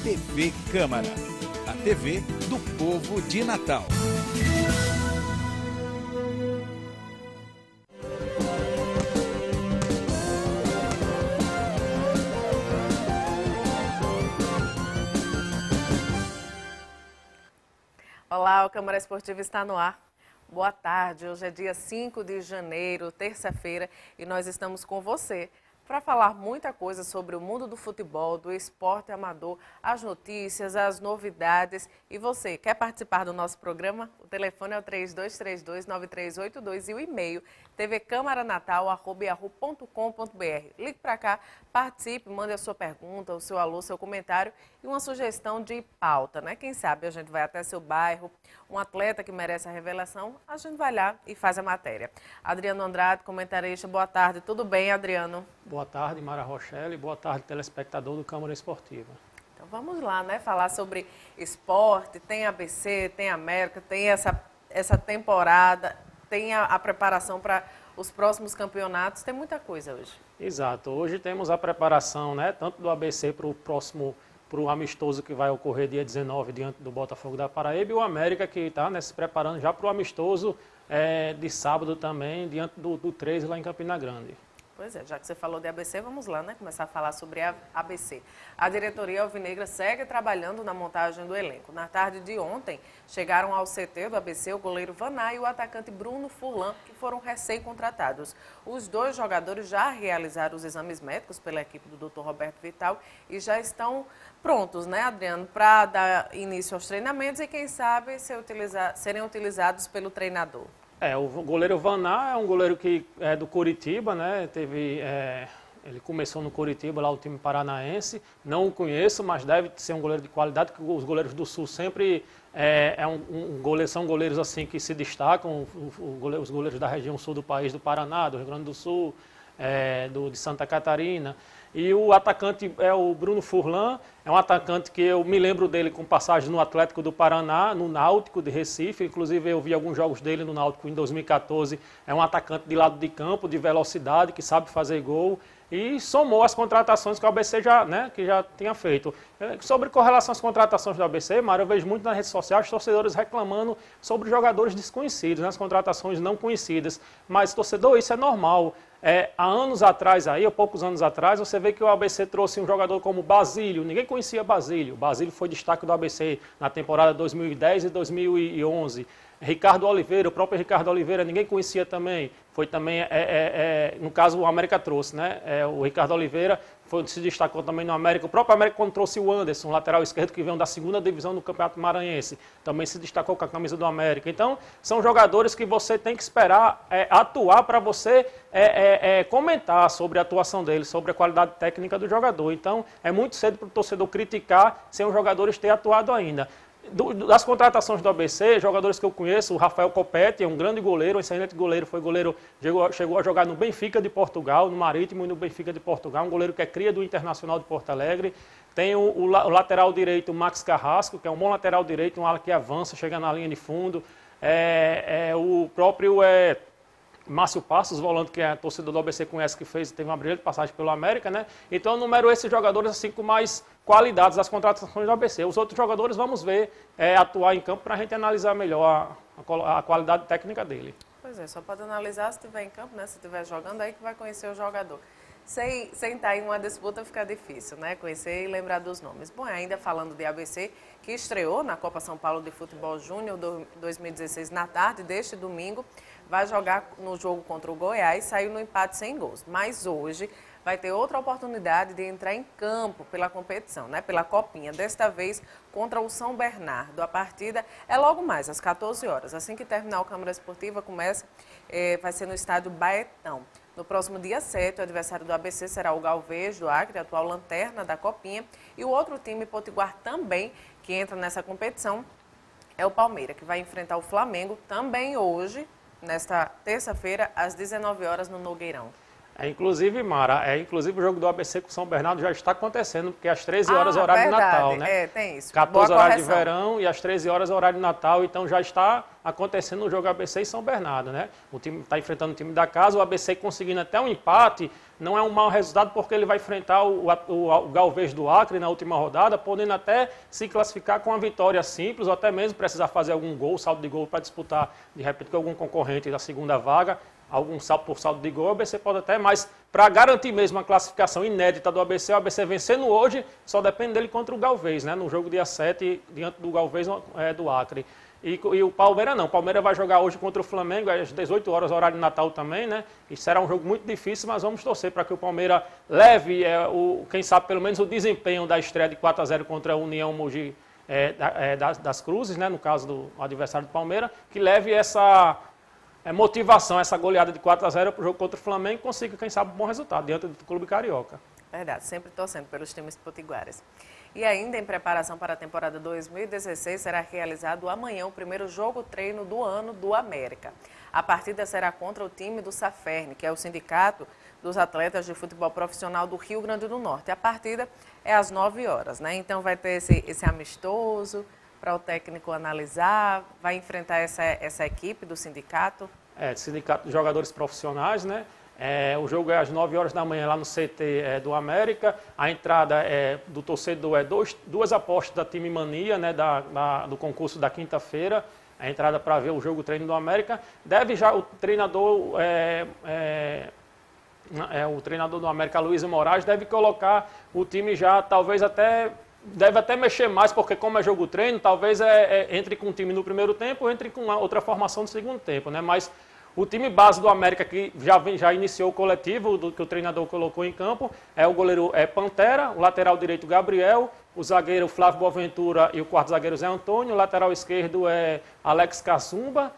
TV Câmara, a TV do povo de Natal. Olá, o Câmara Esportiva está no ar. Boa tarde, hoje é dia 5 de janeiro, terça-feira, e nós estamos com você para falar muita coisa sobre o mundo do futebol, do esporte amador, as notícias, as novidades. E você, quer participar do nosso programa? O telefone é o 3232-9382 e o e-mail tvcamaranatal@yahoo.com.br. Ligue para cá, participe, mande a sua pergunta, o seu alô, seu comentário e uma sugestão de pauta, né? Quem sabe a gente vai até seu bairro, um atleta que merece a revelação, a gente vai lá e faz a matéria. Adriano Andrade, comentarista, boa tarde. Tudo bem, Adriano? Boa tarde, Mara Rochelle. Boa tarde, telespectador do Câmara Esportiva. Então vamos lá, né? Falar sobre esporte, tem ABC, tem América, tem essa temporada, tem a preparação para os próximos campeonatos, tem muita coisa hoje. Exato. Hoje temos a preparação, né, tanto do ABC para o amistoso que vai ocorrer dia 19 diante do Botafogo da Paraíba, e o América que está, né, se preparando já para o amistoso de sábado também, diante do 13 lá em Campina Grande. Pois é, já que você falou de ABC, vamos lá, né? Começar a falar sobre a ABC. A diretoria alvinegra segue trabalhando na montagem do elenco. Na tarde de ontem, chegaram ao CT do ABC o goleiro Vaná e o atacante Bruno Furlan, que foram recém-contratados. Os dois jogadores já realizaram os exames médicos pela equipe do Dr. Roberto Vital e já estão prontos, né, Adriano, para dar início aos treinamentos e, quem sabe, serem utilizados pelo treinador. O goleiro Vaná é um goleiro que é do Coritiba, né? Ele começou no Coritiba, lá o time paranaense. Não o conheço, mas deve ser um goleiro de qualidade, que os goleiros do Sul sempre são goleiros assim que se destacam. Os goleiros da região sul do país, do Paraná, do Rio Grande do Sul, de Santa Catarina. E o atacante é o Bruno Furlan, é um atacante que eu me lembro dele com passagem no Atlético do Paraná, no Náutico de Recife, inclusive eu vi alguns jogos dele no Náutico em 2014, é um atacante de lado de campo, de velocidade, que sabe fazer gol, e somou as contratações que o ABC que já tinha feito. Sobre correlação às contratações do ABC, Mário, eu vejo muito nas redes sociais os torcedores reclamando sobre jogadores desconhecidos, né, as contratações não conhecidas, mas torcedor, isso é normal. Há anos atrás, há poucos anos atrás, você vê que o ABC trouxe um jogador como Basílio. Ninguém conhecia Basílio. Basílio foi destaque do ABC na temporada 2010 e 2011. Ricardo Oliveira, o próprio Ricardo Oliveira, ninguém conhecia também. Foi também, no caso, o América trouxe, né? O Ricardo Oliveira se destacou também no América. O próprio América, quando trouxe o Anderson, lateral esquerdo, que veio da segunda divisão do Campeonato Maranhense, também se destacou com a camisa do América. Então, são jogadores que você tem que esperar atuar para você comentar sobre a atuação dele, sobre a qualidade técnica do jogador. Então, é muito cedo para o torcedor criticar sem os jogadores terem atuado ainda. Das contratações do ABC, jogadores que eu conheço, o Rafael Copete é um grande goleiro, um excelente goleiro, chegou a jogar no Benfica de Portugal, no Marítimo e no Benfica de Portugal, um goleiro que é cria do Internacional de Porto Alegre. Tem o lateral direito, o Max Carrasco, que é um bom lateral direito, um ala que avança, chega na linha de fundo. O próprio Márcio Passos, volante que a torcida do ABC conhece, que teve uma brilhante passagem pelo América, né? Então eu numero esses jogadores assim com mais qualidades das contratações do ABC. Os outros jogadores vamos ver atuar em campo para a gente analisar melhor a qualidade técnica dele. Pois é, só pode analisar se estiver em campo, né? Se estiver jogando, aí que vai conhecer o jogador. Sem estar em uma disputa fica difícil, né? Conhecer e lembrar dos nomes. Bom, ainda falando de ABC, que estreou na Copa São Paulo de Futebol Júnior 2016 na tarde deste domingo, vai jogar no jogo contra o Goiás, saiu no empate sem gols. Mas hoje vai ter outra oportunidade de entrar em campo pela competição, né? Pela Copinha, desta vez contra o São Bernardo. A partida é logo mais, às 14 horas. Assim que terminar o Câmara Esportiva, vai ser no estádio Baetão. No próximo dia 7, o adversário do ABC será o Galvez do Acre, atual lanterna da Copinha. E o outro time potiguar também, que entra nessa competição, é o Palmeiras, que vai enfrentar o Flamengo também hoje, nesta terça-feira, às 19 horas, no Nogueirão. Inclusive, Mara, inclusive o jogo do ABC com o São Bernardo já está acontecendo, porque às 13 horas é horário de Natal, né? Tem isso. 14 horas de verão e às 13 horas é horário de Natal, então já está acontecendo o jogo ABC e São Bernardo, né? O time está enfrentando o time da casa, o ABC conseguindo até um empate, não é um mau resultado porque ele vai enfrentar o Galvez do Acre na última rodada, podendo até se classificar com uma vitória simples ou até mesmo precisar fazer algum gol, saldo de gol para disputar, de repente, com algum concorrente da segunda vaga, algum salto por saldo de gol, o ABC pode até, mas para garantir mesmo a classificação inédita do ABC, o ABC vencendo hoje, só depende dele contra o Galvez, né? No jogo dia 7, diante do Galvez do Acre. E o Palmeiras não, o Palmeiras vai jogar hoje contra o Flamengo, às 18 horas, horário de Natal também, né? E será um jogo muito difícil, mas vamos torcer para que o Palmeiras leve, quem sabe, pelo menos o desempenho da estreia de 4-0 contra a União Mogi das Cruzes, né? No caso do adversário do Palmeiras, que leve essa motivação, essa goleada de 4-0 para o jogo contra o Flamengo e consiga, quem sabe, um bom resultado diante do Clube Carioca. Verdade, sempre torcendo pelos times potiguares. E ainda em preparação para a temporada 2016, será realizado amanhã o primeiro jogo-treino do ano do América. A partida será contra o time do Safern, que é o Sindicato dos Atletas de Futebol Profissional do Rio Grande do Norte. A partida é às 9 horas, né? Então vai ter esse amistoso para o técnico analisar, vai enfrentar essa equipe do sindicato? Sindicato de Jogadores Profissionais, né? O jogo é às 9 horas da manhã lá no CT do América. A entrada do torcedor é duas apostas da Time Mania, né? Do concurso da quinta-feira. A entrada para ver o jogo treino do América. Deve já o treinador do América, Luiz Moraes, deve colocar o time já, talvez deve até mexer mais, porque como é jogo treino, talvez entre com o time no primeiro tempo, entre com outra formação no segundo tempo, né? Mas o time base do América, que já iniciou o coletivo, que o treinador colocou em campo, o goleiro Pantera, o lateral direito Gabriel, o zagueiro Flávio Boaventura e o quarto zagueiro Zé Antônio, o lateral esquerdo é Alex Caçumba,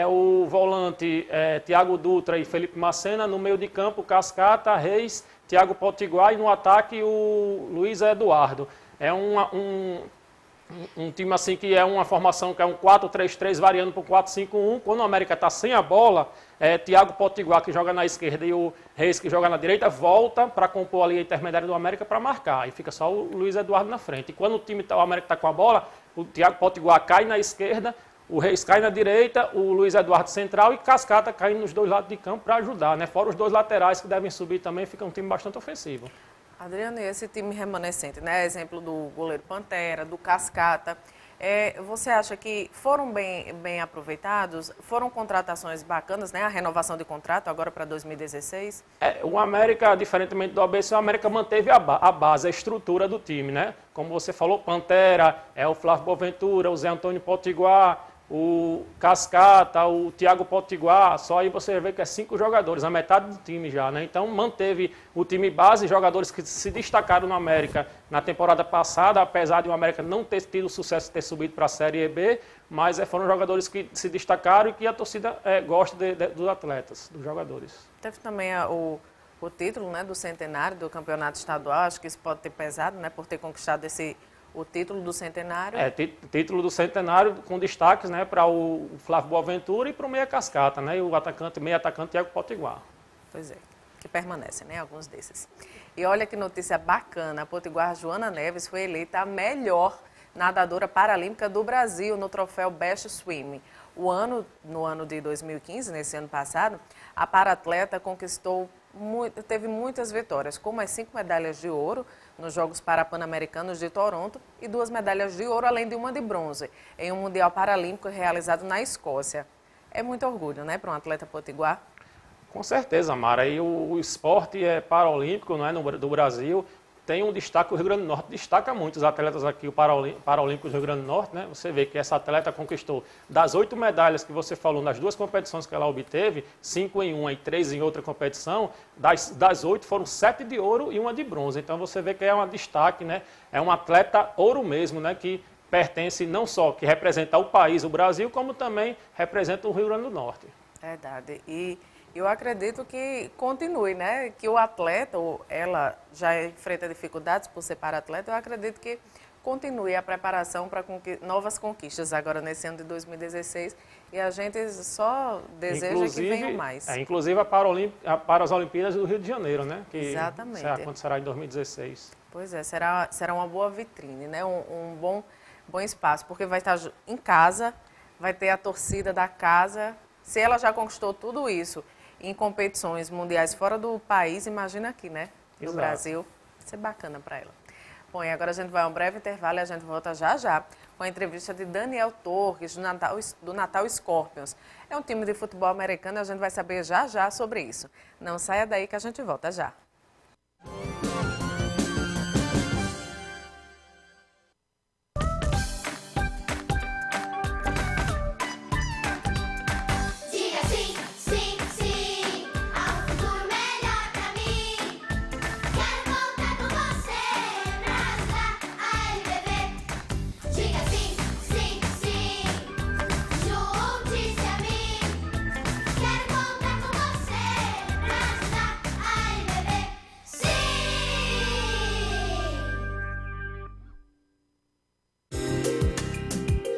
o volante Thiago Dutra e Felipe Macena, no meio de campo Cascata, Reis, Thiago Potiguar e no ataque o Luiz Eduardo. É um time assim que é uma formação que é um 4-3-3 variando para o 4-5-1. Quando o América está sem a bola, Thiago Potiguar, que joga na esquerda, e o Reis, que joga na direita, volta para compor ali a intermediária do América para marcar. E fica só o Luiz Eduardo na frente. E quando o América está com a bola, o Thiago Potiguar cai na esquerda, o Reis cai na direita, o Luiz Eduardo central e Cascata cai nos dois lados de campo para ajudar, né? Fora os dois laterais que devem subir também, fica um time bastante ofensivo. Adriano, e esse time remanescente, né? Exemplo do goleiro Pantera, do Cascata, você acha que foram bem aproveitados? Foram contratações bacanas, né? A renovação de contrato agora para 2016? O América, diferentemente do ABC, o América manteve a base, a estrutura do time, né? Como você falou, Pantera, o Flávio Boaventura, o Zé Antônio Potiguar, o Cascata, o Thiago Potiguar, só aí você vê que é 5 jogadores, a metade do time já, né? Então manteve o time base, jogadores que se destacaram no América na temporada passada, apesar de o América não ter tido sucesso de ter subido para a Série B, mas foram jogadores que se destacaram e que a torcida gosta dos atletas, dos jogadores. Teve também o título, né, do centenário do campeonato estadual, acho que isso pode ter pesado, né, por ter conquistado o título do centenário. Título do centenário com destaques, né, para o Flávio Boaventura e para o meia Cascata, né, e o meia atacante Thiago Potiguar. Pois é, que permanecem, né, alguns desses. E olha que notícia bacana, a potiguar Joana Neves foi eleita a melhor nadadora paralímpica do Brasil no troféu Best Swim. No ano de 2015, nesse ano passado, a paratleta teve muitas vitórias, como as 5 medalhas de ouro nos Jogos Pan-Americanos de Toronto e 2 medalhas de ouro, além de uma de bronze, em um Mundial Paralímpico realizado na Escócia. É muito orgulho, né, para um atleta potiguar? Com certeza, Mara. E o esporte paralímpico, não é, do Brasil tem um destaque, o Rio Grande do Norte destaca muito os atletas aqui, o Paralímpicos do Rio Grande do Norte, né? Você vê que essa atleta conquistou das 8 medalhas que você falou nas 2 competições que ela obteve, 5 em uma e 3 em outra competição, das 8 foram 7 de ouro e 1 de bronze. Então você vê que é um destaque, né? É um atleta ouro mesmo, né? Que pertence não só, que representa o país, o Brasil, como também representa o Rio Grande do Norte. Verdade. E eu acredito que continue, né? Que o atleta, ou ela já enfrenta dificuldades por ser para-atleta, eu acredito que continue a preparação para novas conquistas agora nesse ano de 2016 e a gente só deseja que venham mais. Inclusive para as Olimpíadas do Rio de Janeiro, né? Que exatamente. Acontecerá em 2016. Pois é, será uma boa vitrine, né? Um bom espaço, porque vai estar em casa, vai ter a torcida da casa. Se ela já conquistou tudo isso em competições mundiais fora do país, imagina aqui, né? No Exato. Brasil, vai ser bacana para ela. Bom, e agora a gente vai a um breve intervalo e a gente volta já com a entrevista de Daniel Torres, do Natal Scorpions. É um time de futebol americano e a gente vai saber já sobre isso. Não saia daí que a gente volta já.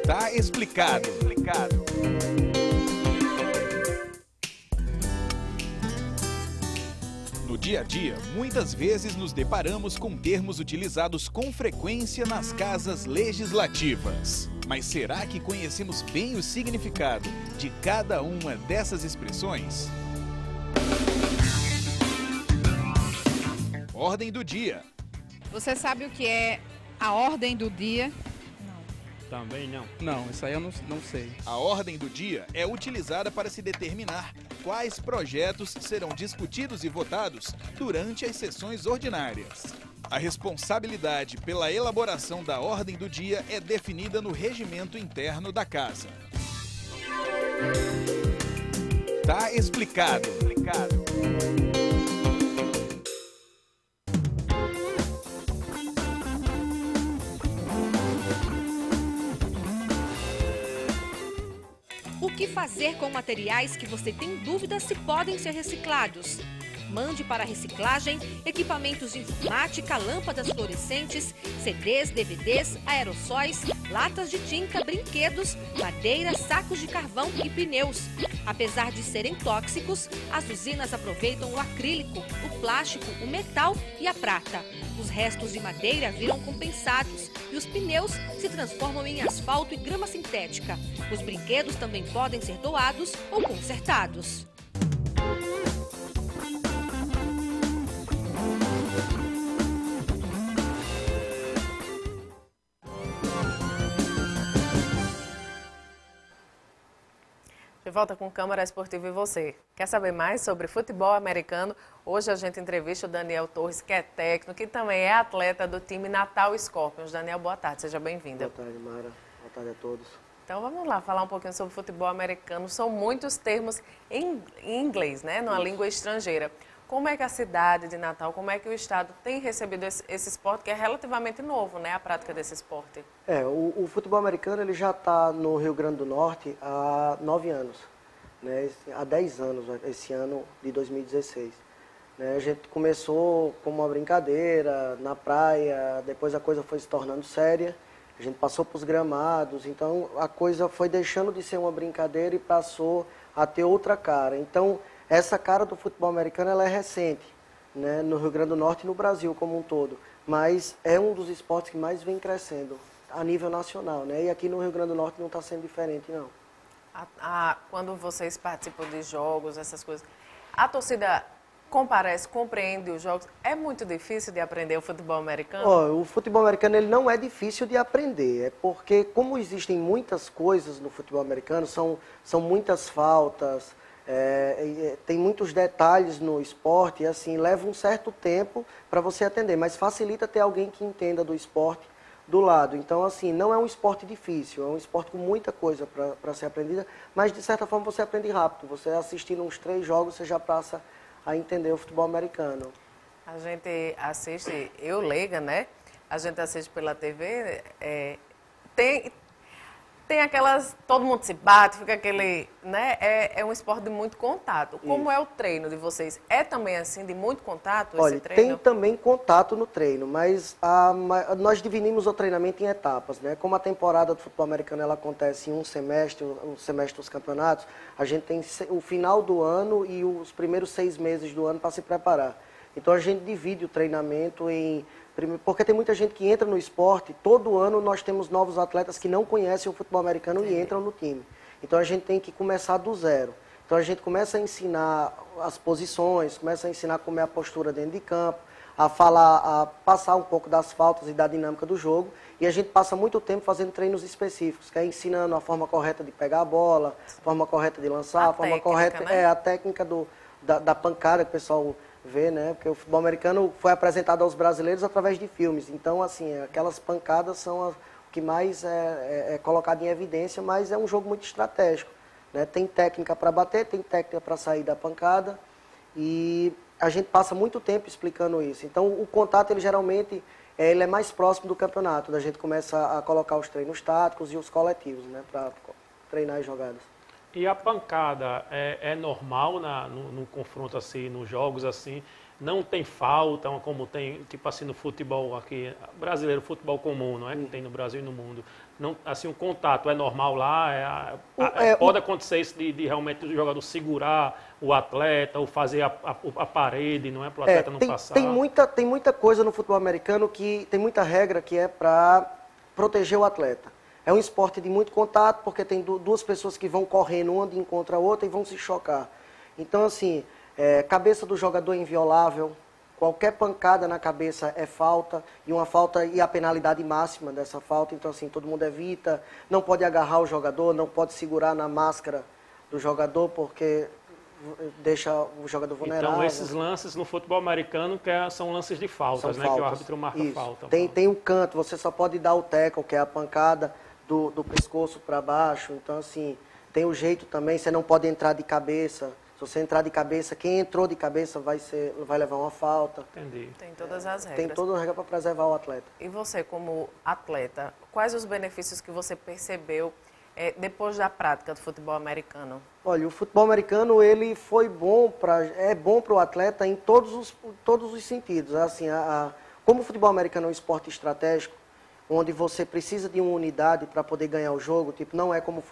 Tá explicado. No dia a dia, muitas vezes nos deparamos com termos utilizados com frequência nas casas legislativas. Mas será que conhecemos bem o significado de cada uma dessas expressões? Ordem do dia. Você sabe o que é a ordem do dia? Também não. Não, isso aí eu não sei. A ordem do dia é utilizada para se determinar quais projetos serão discutidos e votados durante as sessões ordinárias. A responsabilidade pela elaboração da ordem do dia é definida no regimento interno da Casa. Tá explicado. O que fazer com materiais que você tem dúvida se podem ser reciclados? Mande para a reciclagem equipamentos de informática, lâmpadas fluorescentes, CDs, DVDs, aerossóis, latas de tinta, brinquedos, madeira, sacos de carvão e pneus. Apesar de serem tóxicos, as usinas aproveitam o acrílico, o plástico, o metal e a prata. Os restos de madeira viram compensados e os pneus se transformam em asfalto e grama sintética. Os brinquedos também podem ser doados ou consertados. De volta com Câmara Esportiva e você. Quer saber mais sobre futebol americano? Hoje a gente entrevista o Daniel Torres, que é técnico e também é atleta do time Natal Scorpions. Daniel, boa tarde, seja bem-vindo. Boa tarde, Mara. Boa tarde a todos. Então vamos lá falar um pouquinho sobre futebol americano. São muitos termos em inglês, né? Numa língua estrangeira. Como é que a cidade de Natal, como é que o estado tem recebido esse esporte, que é relativamente novo, né? A prática desse esporte. O futebol americano ele já está no Rio Grande do Norte há 9 anos, né? Há 10 anos, esse ano de 2016. Né? A gente começou como uma brincadeira, na praia, depois a coisa foi se tornando séria, a gente passou para os gramados, então a coisa foi deixando de ser uma brincadeira e passou a ter outra cara. Então, essa cara do futebol americano ela é recente, né, no Rio Grande do Norte e no Brasil como um todo, mas é um dos esportes que mais vem crescendo a nível nacional, né, e aqui no Rio Grande do Norte não está sendo diferente, não. Quando vocês participam de jogos, essas coisas, a torcida comparece, compreende os jogos? É muito difícil de aprender o futebol americano? O futebol americano ele não é difícil de aprender, é porque como existem muitas coisas no futebol americano, são muitas faltas, tem muitos detalhes no esporte e assim, leva um certo tempo para você atender, mas facilita ter alguém que entenda do esporte do lado. Então, assim, não é um esporte difícil, é um esporte com muita coisa para ser aprendida, mas de certa forma você aprende rápido. Você assistindo uns 3 jogos, você já passa a entender o futebol americano. A gente assiste, eu leiga, né? A gente assiste pela TV, tem aquelas, todo mundo se bate, fica aquele, né? É um esporte de muito contato. Como é o treino de vocês? É também assim, de muito contato Olha, esse treino? tem também contato no treino, mas nós dividimos o treinamento em etapas, né? Como a temporada do futebol americano ela acontece em um semestre dos campeonatos, a gente tem o final do ano e os primeiros 6 meses do ano para se preparar. Então a gente divide o treinamento em... Porque tem muita gente que entra no esporte, todo ano nós temos novos atletas que não conhecem o futebol americano e entram no time. Então a gente tem que começar do zero. Então a gente começa a ensinar as posições, começa a ensinar como é a postura dentro de campo, a passar um pouco das faltas e da dinâmica do jogo. E a gente passa muito tempo fazendo treinos específicos, que é ensinando a forma correta de pegar a bola, a forma correta de lançar, a forma correta, né? A técnica da pancada que o pessoal vê, né? Porque o futebol americano foi apresentado aos brasileiros através de filmes. Então, assim, aquelas pancadas são o que mais é colocado em evidência, mas é um jogo muito estratégico, né? Tem técnica para bater, tem técnica para sair da pancada e a gente passa muito tempo explicando isso. Então, o contato, ele geralmente, ele é mais próximo do campeonato. A gente começa a colocar os treinos táticos e os coletivos, né? Para treinar as jogadas. E a pancada é normal no confronto assim, nos jogos assim? Não tem falta, como tem, tipo assim, no futebol aqui, brasileiro, futebol comum, não é? Que tem no Brasil e no mundo. Não, assim, o contato é normal lá? Pode acontecer isso de realmente o jogador segurar o atleta ou fazer a parede, não é? Para o atleta não passar? Tem muita coisa no futebol americano tem muita regra que é para proteger o atleta. É um esporte de muito contato, porque tem duas pessoas que vão correndo uma de encontro a outra e vão se chocar. Então, assim, cabeça do jogador é inviolável, qualquer pancada na cabeça é falta, e a penalidade máxima dessa falta. Então, assim, todo mundo evita, não pode agarrar o jogador, não pode segurar na máscara do jogador, porque deixa o jogador vulnerável. Então, esses lances no futebol americano são lances de faltas, né? Que o árbitro marca falta. Tem um canto, você só pode dar o tackle, que é a pancada do pescoço para baixo. Então, assim, tem o jeito também, você não pode entrar de cabeça. Se você entrar de cabeça, quem entrou de cabeça vai levar uma falta. Entendi. Tem todas as regras. Tem toda a regra para preservar o atleta. E você, como atleta, quais os benefícios que você percebeu depois da prática do futebol americano? Olha, o futebol americano, ele foi bom é bom para o atleta em todos os sentidos. Assim, como o futebol americano é um esporte estratégico, onde você precisa de uma unidade para poder ganhar o jogo, tipo, não é como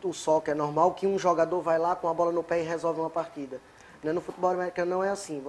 o soccer é normal, que um jogador vai lá com a bola no pé e resolve uma partida. No futebol americano não é assim,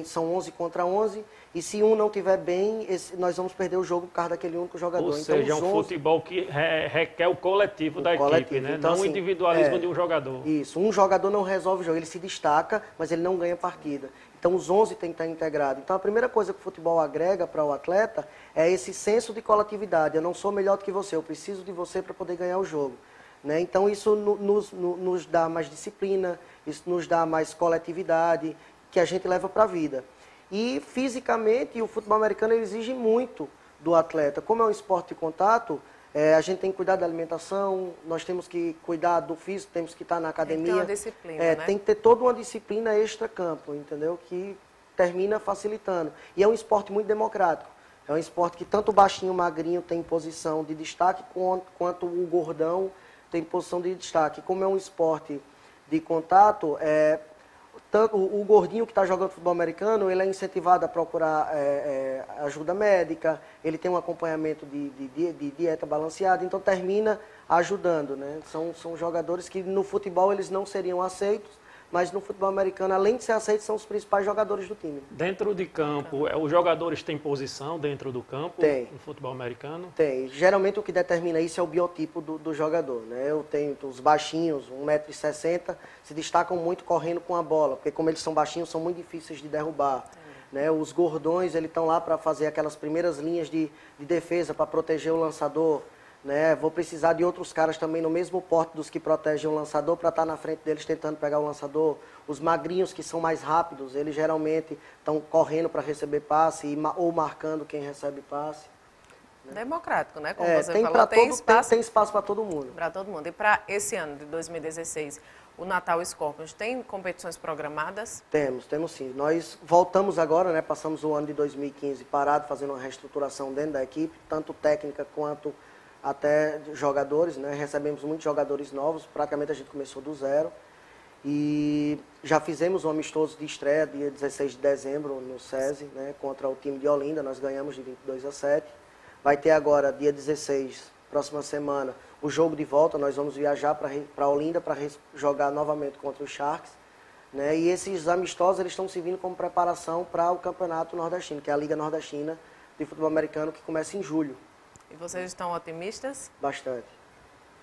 são 11 contra 11, e se um não estiver bem, nós vamos perder o jogo por causa daquele único jogador. Ou seja, então, é um futebol que requer o coletivo da equipe, né? Então, não o assim, individualismo de um jogador. Isso, um jogador não resolve o jogo, ele se destaca, mas ele não ganha partida. Então os 11 têm que estar integrados. Então a primeira coisa que o futebol agrega para o atleta é esse senso de coletividade. Eu não sou melhor do que você, eu preciso de você para poder ganhar o jogo. Né? Então isso nos dá mais disciplina, isso nos dá mais coletividade, que a gente leva para a vida. E fisicamente o futebol americano exige muito do atleta. Como é um esporte de contato, a gente tem que cuidar da alimentação, nós temos que cuidar do físico, temos que estar na academia. Tem que ter uma disciplina, né? Tem que ter toda uma disciplina extra-campo, entendeu? Que termina facilitando. E é um esporte muito democrático. É um esporte que tanto o baixinho, o magrinho tem posição de destaque, quanto o gordão tem posição de destaque. Como é um esporte de contato, tanto o gordinho que está jogando futebol americano, ele é incentivado a procurar ajuda médica, ele tem um acompanhamento de dieta balanceada, então termina ajudando, né? São jogadores que no futebol eles não seriam aceitos, mas no futebol americano, além de ser aceitos, são os principais jogadores do time. Dentro de campo, os jogadores têm posição dentro do campo no futebol americano? Tem. Geralmente o que determina isso é o biotipo do jogador, né? Eu tenho os baixinhos, 1,60 m, se destacam muito correndo com a bola, porque como eles são baixinhos, são muito difíceis de derrubar. Né? Os gordões, eles estão lá para fazer aquelas primeiras linhas de defesa, para proteger o lançador. Né? Vou precisar de outros caras também no mesmo porte dos que protegem o lançador para estar na frente deles tentando pegar o lançador. Os magrinhos que são mais rápidos, eles geralmente estão correndo para receber passe ou marcando quem recebe passe. Democrático, né? Como você falou, tem espaço para todo mundo. Para todo mundo. E para esse ano de 2016, o Natal Scorpions tem competições programadas? Temos sim. Nós voltamos agora, né? Passamos o ano de 2015 parado, fazendo uma reestruturação dentro da equipe, tanto técnica quanto até jogadores, né? Recebemos muitos jogadores novos, praticamente a gente começou do zero. E já fizemos um amistoso de estreia dia 16 de dezembro no SESI, né? Contra o time de Olinda, nós ganhamos de 22-7. Vai ter agora, dia 16, próxima semana, o jogo de volta, nós vamos viajar para Olinda para jogar novamente contra os Sharks. Né? E esses amistosos eles estão servindo como preparação para o Campeonato Nordestino, que é a Liga Nordestina de Futebol Americano, que começa em julho. E vocês estão otimistas? Bastante.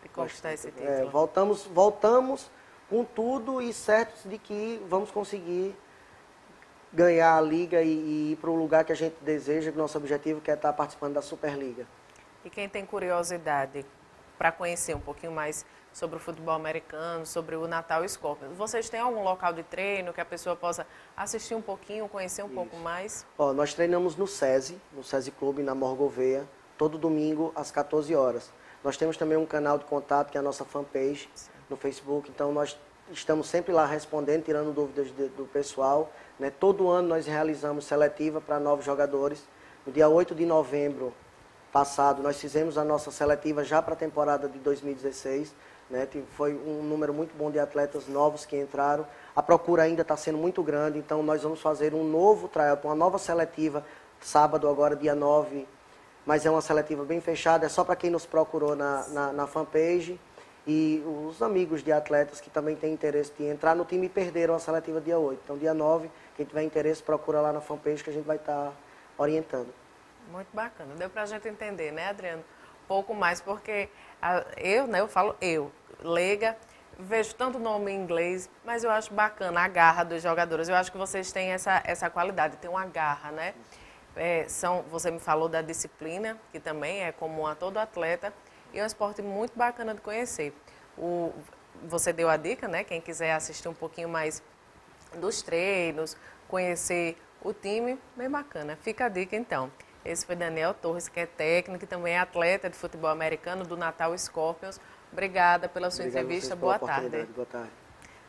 De conquistar esse título? Voltamos com tudo e certos de que vamos conseguir ganhar a Liga e ir para o lugar que a gente deseja, que nosso objetivo que é estar participando da Superliga. E quem tem curiosidade para conhecer um pouquinho mais sobre o futebol americano, sobre o Natal Scorpions, vocês têm algum local de treino que a pessoa possa assistir um pouquinho, conhecer um pouco mais? Nós treinamos no SESI Clube, na Morgoveia, todo domingo às 14 horas. Nós temos também um canal de contato, que é a nossa fanpage no Facebook, então nós estamos sempre lá respondendo, tirando dúvidas do pessoal. Né? Todo ano nós realizamos seletiva para novos jogadores. No dia 8 de novembro passado, nós fizemos a nossa seletiva já para a temporada de 2016. Né? Foi um número muito bom de atletas novos que entraram. A procura ainda está sendo muito grande, então nós vamos fazer um novo tryout, uma nova seletiva, sábado agora, dia 9, mas é uma seletiva bem fechada, é só para quem nos procurou na fanpage e os amigos de atletas que também têm interesse de entrar no time e perderam a seletiva dia 8. Então, dia 9, quem tiver interesse, procura lá na fanpage que a gente vai estar orientando. Muito bacana. Deu para a gente entender, né, Adriano? Um pouco mais, porque eu falo leiga, vejo tanto nome em inglês, mas eu acho bacana a garra dos jogadores. Eu acho que vocês têm essa qualidade, tem uma garra, né? Você me falou da disciplina, que também é comum a todo atleta, e é um esporte muito bacana de conhecer. Você deu a dica, né? Quem quiser assistir um pouquinho mais dos treinos, conhecer o time, bem bacana. Fica a dica, então. Esse foi Daniel Torres, que é técnico e também é atleta de futebol americano do Natal Scorpions. Obrigada pela sua entrevista. Boa tarde. Boa tarde.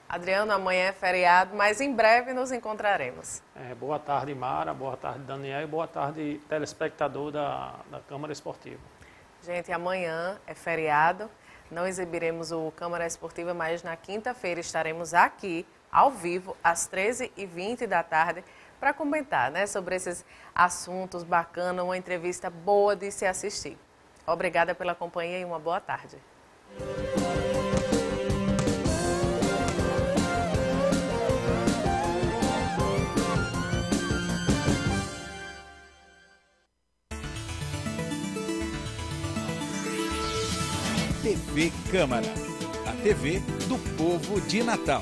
Adriano, amanhã é feriado, mas em breve nos encontraremos. Boa tarde, Mara. Boa tarde, Daniel. E boa tarde, telespectador da Câmara Esportiva. Gente, amanhã é feriado. Não exibiremos o Câmara Esportiva, mas na quinta-feira estaremos aqui, ao vivo, às 13h20 da tarde, para comentar, né, sobre esses assuntos bacanas, uma entrevista boa de se assistir. Obrigada pela companhia e uma boa tarde. TV Câmara, a TV do povo de Natal.